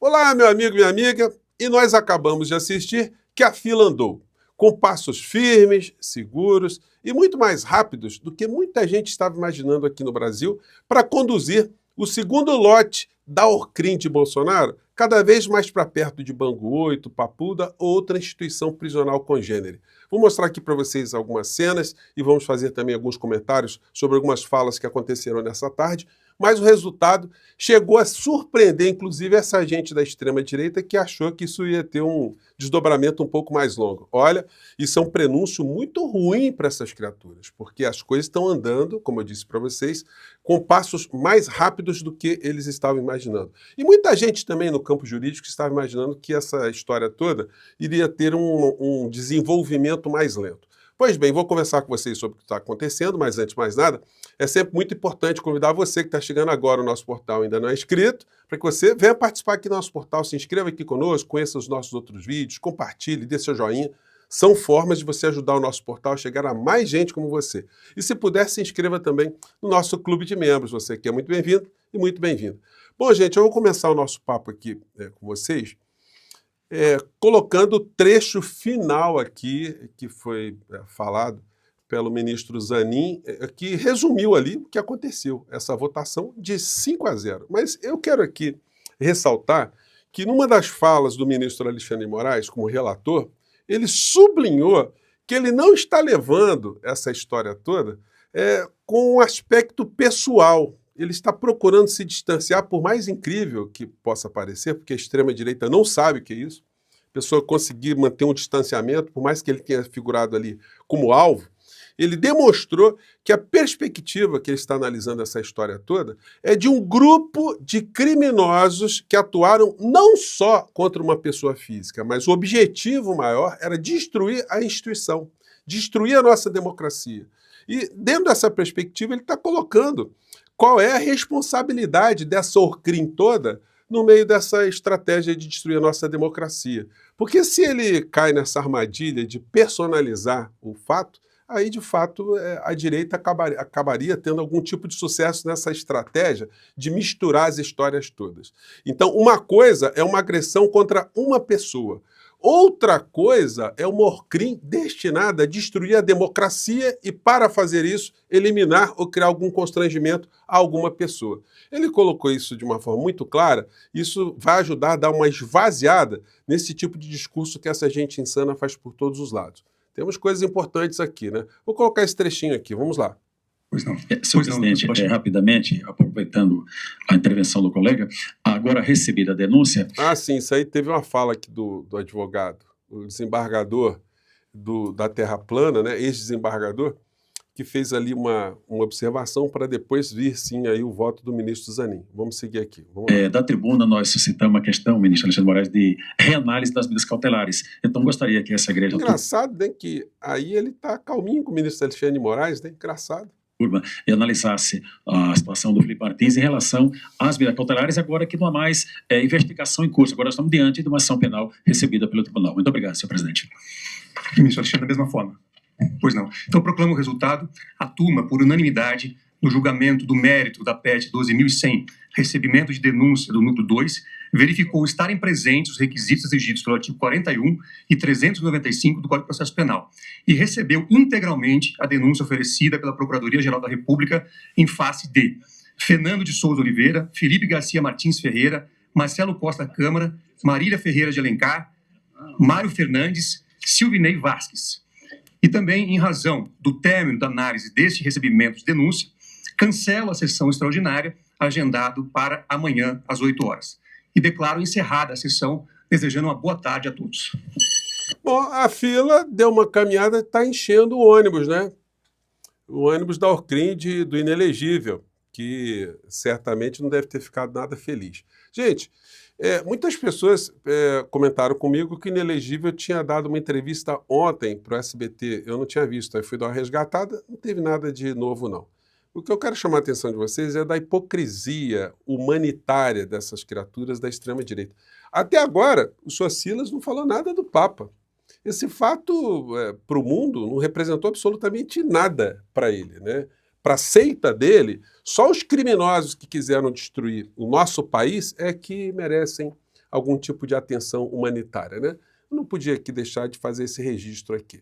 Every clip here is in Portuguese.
Olá, meu amigo, minha amiga, e nós acabamos de assistir que a fila andou, com passos firmes, seguros e muito mais rápidos do que muita gente estava imaginando aqui no Brasil para conduzir o segundo lote da Orcrim de Bolsonaro cada vez mais para perto de Bangu 8, Papuda ou outra instituição prisional congênere. Vou mostrar aqui para vocês algumas cenas e vamos fazer também alguns comentários sobre algumas falas que aconteceram nessa tarde, mas o resultado chegou a surpreender, inclusive, essa gente da extrema-direita que achou que isso ia ter um desdobramento um pouco mais longo. Olha, isso é um prenúncio muito ruim para essas criaturas, porque as coisas estão andando, como eu disse para vocês, com passos mais rápidos do que eles estavam imaginando. E muita gente também no campo jurídico estava imaginando que essa história toda iria ter um desenvolvimento mais lento. Pois bem, vou conversar com vocês sobre o que está acontecendo, mas antes de mais nada, é sempre muito importante convidar você que está chegando agora no nosso portal e ainda não é inscrito, para que você venha participar aqui do nosso portal, se inscreva aqui conosco, conheça os nossos outros vídeos, compartilhe, dê seu joinha. São formas de você ajudar o nosso portal a chegar a mais gente como você. E se puder, se inscreva também no nosso clube de membros. Você que é muito bem-vindo e muito bem-vindo. Bom, gente, eu vou começar o nosso papo aqui com vocês, colocando o trecho final aqui, que foi falado pelo ministro Zanin, que resumiu ali o que aconteceu, essa votação de 5-0. Mas eu quero aqui ressaltar que numa das falas do ministro Alexandre de Moraes, como relator, ele sublinhou que ele não está levando essa história toda com um aspecto pessoal. Ele está procurando se distanciar, por mais incrível que possa parecer, porque a extrema-direita não sabe o que é isso, a pessoa conseguir manter um distanciamento, por mais que ele tenha figurado ali como alvo, ele demonstrou que a perspectiva que ele está analisando essa história toda é de um grupo de criminosos que atuaram não só contra uma pessoa física, mas o objetivo maior era destruir a instituição, destruir a nossa democracia. E dentro dessa perspectiva ele está colocando qual é a responsabilidade dessa Orcrim toda no meio dessa estratégia de destruir a nossa democracia. Porque se ele cai nessa armadilha de personalizar o fato, aí, de fato, a direita acabaria tendo algum tipo de sucesso nessa estratégia de misturar as histórias todas. Então, uma coisa é uma agressão contra uma pessoa. Outra coisa é uma Orcrim destinada a destruir a democracia e, para fazer isso, eliminar ou criar algum constrangimento a alguma pessoa. Ele colocou isso de uma forma muito clara, isso vai ajudar a dar uma esvaziada nesse tipo de discurso que essa gente insana faz por todos os lados. Temos coisas importantes aqui, né? Vou colocar esse trechinho aqui, vamos lá. Pois não. Senhor presidente, rapidamente, aproveitando a intervenção do colega, agora recebida a denúncia... Ah, sim, isso aí teve uma fala aqui do advogado, o desembargador da Terra Plana, né, ex-desembargador, que fez ali uma observação para depois vir, sim, aí o voto do ministro Zanin. Vamos seguir aqui. Vamos lá. Da tribuna, nós suscitamos a questão, ministro Alexandre de Moraes, de reanálise das medidas cautelares. Então, gostaria que essa igreja... Engraçado, né, que aí ele está calminho com o ministro Alexandre de Moraes, né? Engraçado. E analisasse a situação do Felipe Martins em relação às medidas cautelares, agora que não há mais investigação em curso. Agora nós estamos diante de uma ação penal recebida pelo tribunal. Muito obrigado, senhor presidente. Ministro Alexandre, da mesma forma. Pois não. Então, proclamo o resultado. A turma, por unanimidade, no julgamento do mérito da PET 12.100, recebimento de denúncia do núcleo 2, verificou estarem presentes os requisitos exigidos pelo artigo 41 e 395 do Código de Processo Penal e recebeu integralmente a denúncia oferecida pela Procuradoria-Geral da República em face de Fernando de Souza Oliveira, Felipe Garcia Martins Ferreira, Marcelo Costa Câmara, Marília Ferreira de Alencar, Mário Fernandes, Silvinei Vasques. E também, em razão do término da análise deste recebimento de denúncia, cancelo a sessão extraordinária agendado para amanhã, às 8 horas. E declaro encerrada a sessão, desejando uma boa tarde a todos. Bom, a fila deu uma caminhada, está enchendo o ônibus, né? O ônibus da Orcrim do inelegível, que certamente não deve ter ficado nada feliz. Gente, muitas pessoas comentaram comigo que o inelegível tinha dado uma entrevista ontem para o SBT. Eu não tinha visto, aí fui dar uma resgatada, não teve nada de novo, não. O que eu quero chamar a atenção de vocês é da hipocrisia humanitária dessas criaturas da extrema-direita. Até agora, o Socilas não falou nada do Papa. Esse fato, para o mundo, não representou absolutamente nada para ele, né? Para a seita dele, só os criminosos que quiseram destruir o nosso país é que merecem algum tipo de atenção humanitária, né? Eu não podia aqui deixar de fazer esse registro aqui.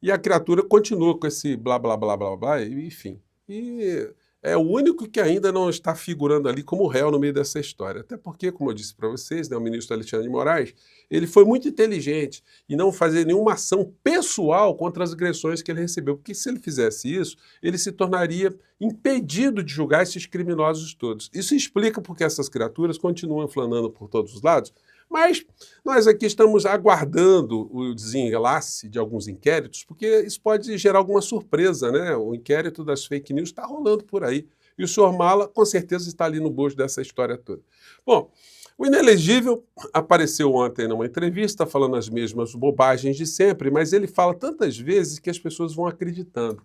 E a criatura continua com esse blá, blá, blá, blá, blá, enfim. E é o único que ainda não está figurando ali como réu no meio dessa história. Até porque, como eu disse para vocês, né, o ministro Alexandre de Moraes, ele foi muito inteligente em não fazer nenhuma ação pessoal contra as agressões que ele recebeu. Porque se ele fizesse isso, ele se tornaria impedido de julgar esses criminosos todos. Isso explica porque essas criaturas continuam flanando por todos os lados. Mas nós aqui estamos aguardando o desenlace de alguns inquéritos, porque isso pode gerar alguma surpresa, né? O inquérito das fake news está rolando por aí. E o senhor Mala, com certeza, está ali no bojo dessa história toda. Bom, o inelegível apareceu ontem numa entrevista falando as mesmas bobagens de sempre, mas ele fala tantas vezes que as pessoas vão acreditando.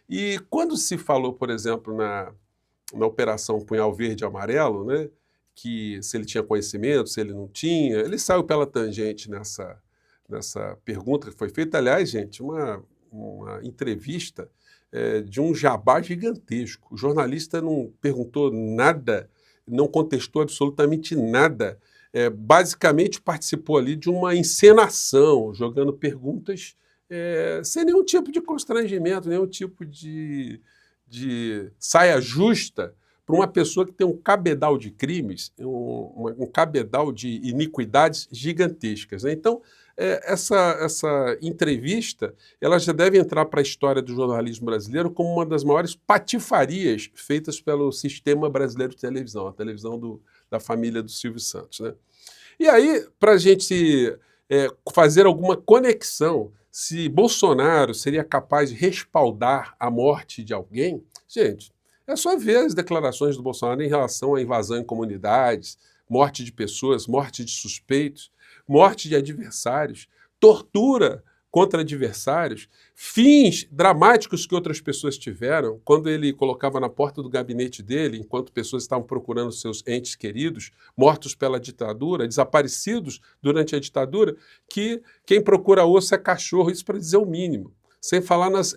E quando se falou, por exemplo, na Operação Punhal Verde e Amarelo, né? Que se ele tinha conhecimento, se ele não tinha, ele saiu pela tangente nessa pergunta que foi feita. Aliás, gente, uma entrevista de um jabá gigantesco. O jornalista não perguntou nada, não contestou absolutamente nada. Basicamente participou ali de uma encenação, jogando perguntas sem nenhum tipo de constrangimento, nenhum tipo de saia justa, para uma pessoa que tem um cabedal de crimes, um cabedal de iniquidades gigantescas, né? Então, essa entrevista ela já deve entrar para a história do jornalismo brasileiro como uma das maiores patifarias feitas pelo sistema brasileiro de televisão, a televisão da família do Silvio Santos, né? E aí, para a gente fazer alguma conexão, se Bolsonaro seria capaz de respaldar a morte de alguém, gente, é só ver as declarações do Bolsonaro em relação à invasão em comunidades, morte de pessoas, morte de suspeitos, morte de adversários, tortura contra adversários, fins dramáticos que outras pessoas tiveram, quando ele colocava na porta do gabinete dele, enquanto pessoas estavam procurando seus entes queridos, mortos pela ditadura, desaparecidos durante a ditadura, que quem procura osso é cachorro, isso para dizer o mínimo. Sem falar nas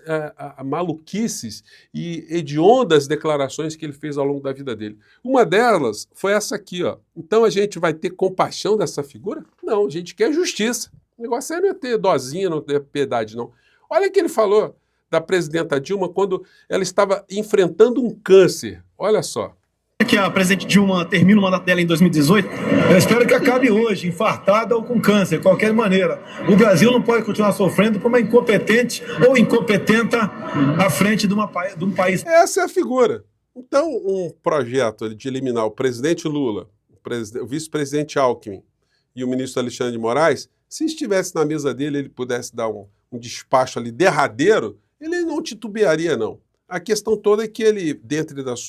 maluquices e hediondas declarações que ele fez ao longo da vida dele. Uma delas foi essa aqui, ó. Então a gente vai ter compaixão dessa figura? Não, a gente quer justiça. O negócio aí não é ter dozinha, não ter piedade, não. Olha o que ele falou da presidenta Dilma quando ela estava enfrentando um câncer. Olha só. Que a presidente Dilma termina o mandato dela em 2018? Eu espero que acabe hoje, infartada ou com câncer, de qualquer maneira. O Brasil não pode continuar sofrendo por uma incompetente ou incompetenta à frente de um país. Essa é a figura. Então, um projeto de eliminar o presidente Lula, o vice-presidente Alckmin e o ministro Alexandre de Moraes, se estivesse na mesa dele, ele pudesse dar um despacho ali derradeiro, ele não titubearia, não. A questão toda é que ele, dentre as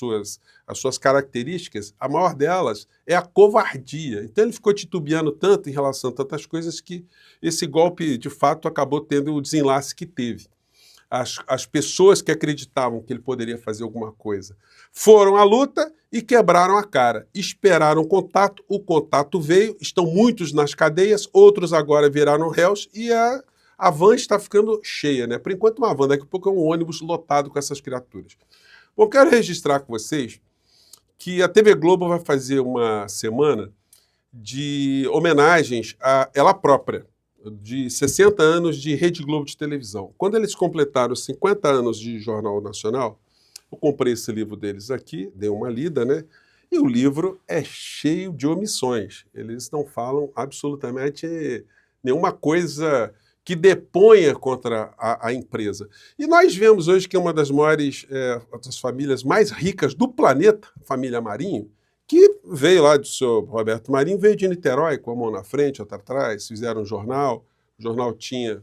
suas características, a maior delas é a covardia. Então ele ficou titubeando tanto em relação a tantas coisas que esse golpe, de fato, acabou tendo o desenlace que teve. As pessoas que acreditavam que ele poderia fazer alguma coisa foram à luta e quebraram a cara. Esperaram o contato veio, estão muitos nas cadeias, outros agora viraram réus e a van está ficando cheia, né? Por enquanto uma van, daqui a pouco é um ônibus lotado com essas criaturas. Bom, quero registrar com vocês que a TV Globo vai fazer uma semana de homenagens a ela própria, de 60 anos de Rede Globo de televisão. Quando eles completaram 50 anos de Jornal Nacional, eu comprei esse livro deles aqui, dei uma lida, né? E o livro é cheio de omissões. Eles não falam absolutamente nenhuma coisa que deponha contra a empresa. E nós vemos hoje que é uma das maiores, das famílias mais ricas do planeta, a família Marinho, que veio lá do senhor Roberto Marinho, veio de Niterói, com a mão na frente, outra atrás, fizeram um jornal, o jornal tinha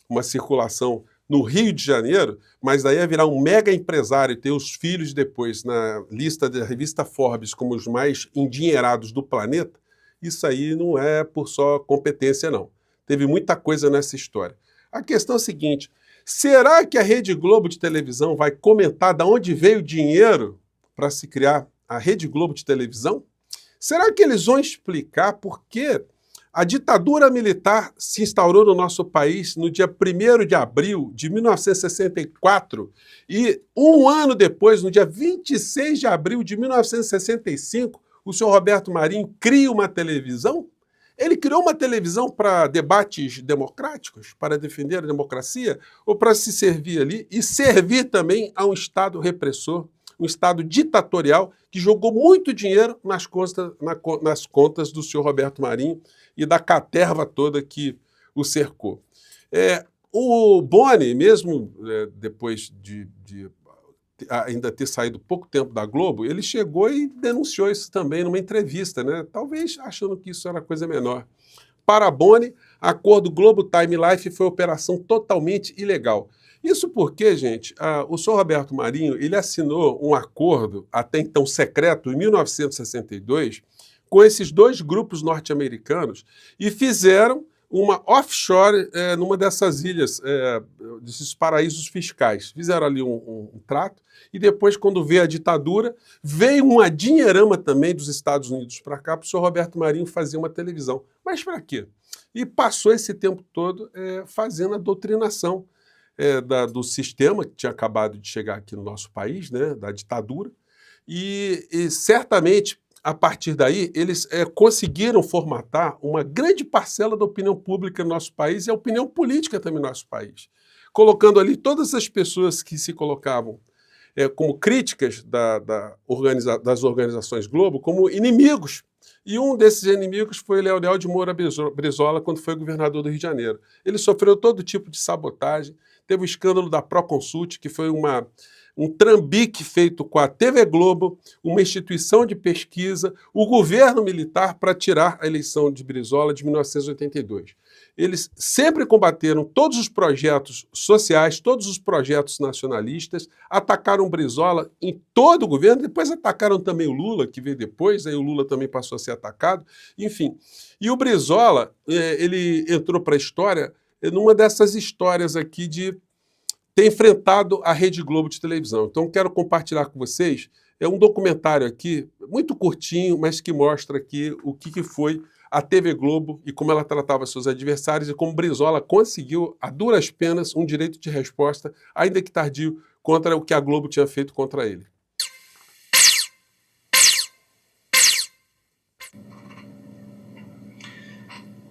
uma circulação no Rio de Janeiro, mas daí ia virar um mega empresário e ter os filhos depois na lista da revista Forbes como os mais endinheirados do planeta, isso aí não é por só competência, não. Teve muita coisa nessa história. A questão é a seguinte, será que a Rede Globo de televisão vai comentar de onde veio o dinheiro para se criar a Rede Globo de televisão? Será que eles vão explicar por que a ditadura militar se instaurou no nosso país no dia 1º de abril de 1964 e um ano depois, no dia 26 de abril de 1965, o senhor Roberto Marinho cria uma televisão? Ele criou uma televisão para debates democráticos, para defender a democracia, ou para se servir ali e servir também a um Estado repressor, um Estado ditatorial que jogou muito dinheiro nas contas do senhor Roberto Marinho e da caterva toda que o cercou. O Boni, mesmo depois de ainda ter saído pouco tempo da Globo, ele chegou e denunciou isso também numa entrevista, né? Talvez achando que isso era coisa menor. Para Boni, a acordo Globo Time Life foi operação totalmente ilegal. Isso porque, gente, o senhor Roberto Marinho ele assinou um acordo, até então secreto, em 1962, com esses dois grupos norte-americanos e fizeram uma offshore numa dessas ilhas, desses paraísos fiscais. Fizeram ali um trato e depois, quando veio a ditadura, veio uma dinheirama também dos Estados Unidos para cá para o senhor Roberto Marinho fazer uma televisão. Mas para quê? E passou esse tempo todo fazendo a doutrinação do sistema que tinha acabado de chegar aqui no nosso país, né, da ditadura, e certamente, a partir daí, eles conseguiram formatar uma grande parcela da opinião pública no nosso país e a opinião política também no nosso país, colocando ali todas as pessoas que se colocavam como críticas das organizações Globo como inimigos. E um desses inimigos foi Leonel de Moura Brizola, quando foi governador do Rio de Janeiro. Ele sofreu todo tipo de sabotagem, teve o escândalo da Proconsult, que foi um trambique feito com a TV Globo, uma instituição de pesquisa, o governo militar para tirar a eleição de Brizola de 1982. Eles sempre combateram todos os projetos sociais, todos os projetos nacionalistas, atacaram Brizola em todo o governo, depois atacaram também o Lula, que veio depois, aí o Lula também passou a ser atacado, enfim. E o Brizola, ele entrou para a história numa dessas histórias aqui de ter enfrentado a Rede Globo de televisão. Então, quero compartilhar com vocês um documentário aqui, muito curtinho, mas que mostra aqui o que foi a TV Globo e como ela tratava seus adversários e como Brizola conseguiu, a duras penas, um direito de resposta, ainda que tardio, contra o que a Globo tinha feito contra ele.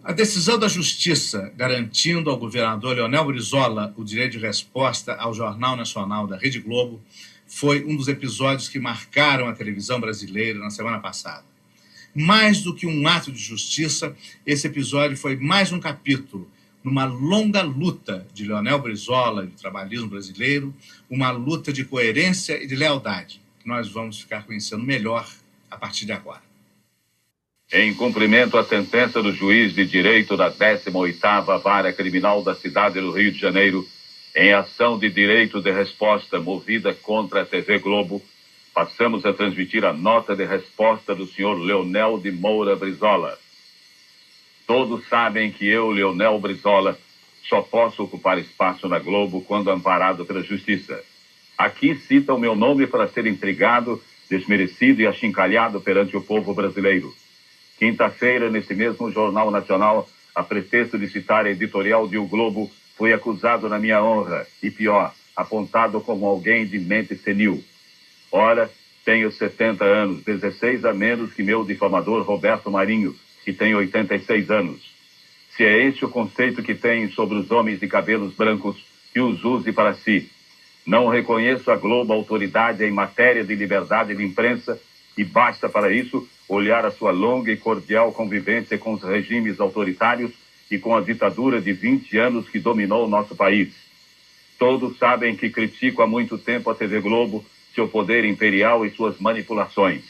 A decisão da Justiça garantindo ao governador Leonel Brizola o direito de resposta ao Jornal Nacional da Rede Globo foi um dos episódios que marcaram a televisão brasileira na semana passada. Mais do que um ato de justiça, esse episódio foi mais um capítulo numa longa luta de Leonel Brizola e do trabalhismo brasileiro, uma luta de coerência e de lealdade, que nós vamos ficar conhecendo melhor a partir de agora. Em cumprimento à sentença do juiz de direito da 18ª Vara Criminal da cidade do Rio de Janeiro, em ação de direito de resposta movida contra a TV Globo, passamos a transmitir a nota de resposta do senhor Leonel de Moura Brizola. Todos sabem que eu, Leonel Brizola, só posso ocupar espaço na Globo quando amparado pela Justiça. Aqui cita o meu nome para ser intrigado, desmerecido e achincalhado perante o povo brasileiro. Quinta-feira, nesse mesmo Jornal Nacional, a pretexto de citar a editorial de O Globo, fui acusado na minha honra, e pior, apontado como alguém de mente senil. Ora, tenho 70 anos, 16 a menos que meu difamador Roberto Marinho, que tem 86 anos. Se é este o conceito que tem sobre os homens de cabelos brancos, que os use para si. Não reconheço a Globo autoridade em matéria de liberdade de imprensa, e basta para isso olhar a sua longa e cordial convivência com os regimes autoritários e com a ditadura de 20 anos que dominou o nosso país. Todos sabem que critico há muito tempo a TV Globo, seu poder imperial e suas manipulações.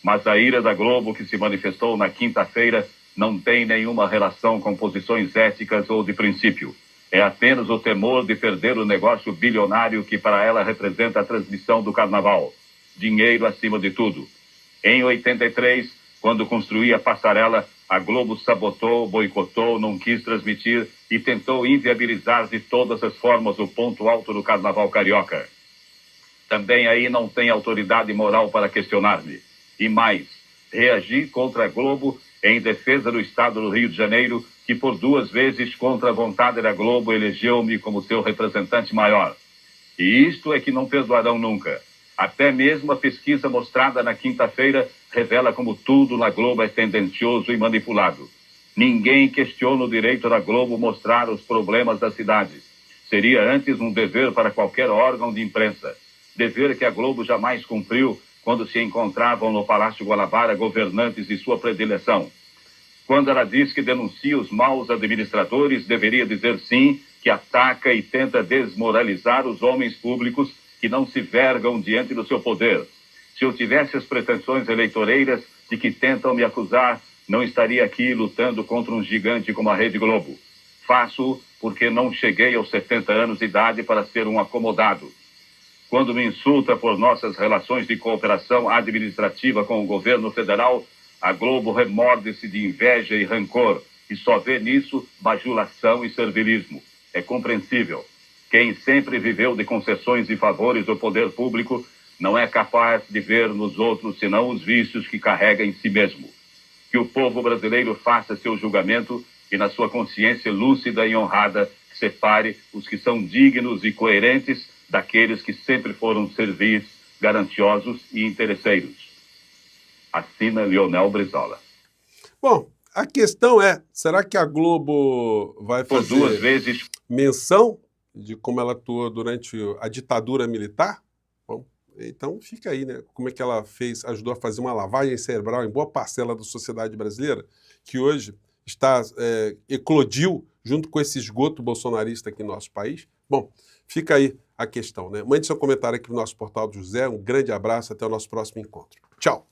Mas a ira da Globo que se manifestou na quinta-feira não tem nenhuma relação com posições éticas ou de princípio. É apenas o temor de perder o negócio bilionário que para ela representa a transmissão do carnaval. Dinheiro acima de tudo. Em 83, quando construí a passarela, a Globo sabotou, boicotou, não quis transmitir e tentou inviabilizar de todas as formas o ponto alto do carnaval carioca. Também aí não tem autoridade moral para questionar-me. E mais, reagi contra a Globo em defesa do Estado do Rio de Janeiro, que por 2 vezes, contra a vontade da Globo, elegeu-me como seu representante maior. E isto é que não perdoarão nunca. Até mesmo a pesquisa mostrada na quinta-feira revela como tudo na Globo é tendencioso e manipulado. Ninguém questiona o direito da Globo mostrar os problemas da cidade. Seria antes um dever para qualquer órgão de imprensa. Dever que a Globo jamais cumpriu quando se encontravam no Palácio Guanabara governantes de sua predileção. Quando ela diz que denuncia os maus administradores, deveria dizer sim, que ataca e tenta desmoralizar os homens públicos que não se vergam diante do seu poder. Se eu tivesse as pretensões eleitoreiras de que tentam me acusar, não estaria aqui lutando contra um gigante como a Rede Globo. Faço porque não cheguei aos 70 anos de idade para ser um acomodado. Quando me insulta por nossas relações de cooperação administrativa com o governo federal, a Globo remorde-se de inveja e rancor e só vê nisso bajulação e servilismo. É compreensível. Quem sempre viveu de concessões e favores do poder público não é capaz de ver nos outros senão os vícios que carrega em si mesmo. Que o povo brasileiro faça seu julgamento e, na sua consciência lúcida e honrada, separe os que são dignos e coerentes daqueles que sempre foram servis, gananciosos e interesseiros. Assina Leonel Brizola. Bom, a questão é, será que a Globo vai Por fazer 2 vezes menção de como ela atuou durante a ditadura militar? Bom, então fica aí, né? Como é que ela ajudou a fazer uma lavagem cerebral em boa parcela da sociedade brasileira, que hoje eclodiu junto com esse esgoto bolsonarista aqui no nosso país? Bom, fica aí a questão, né? Mande seu comentário aqui no nosso Portal do José. Um grande abraço, até o nosso próximo encontro. Tchau!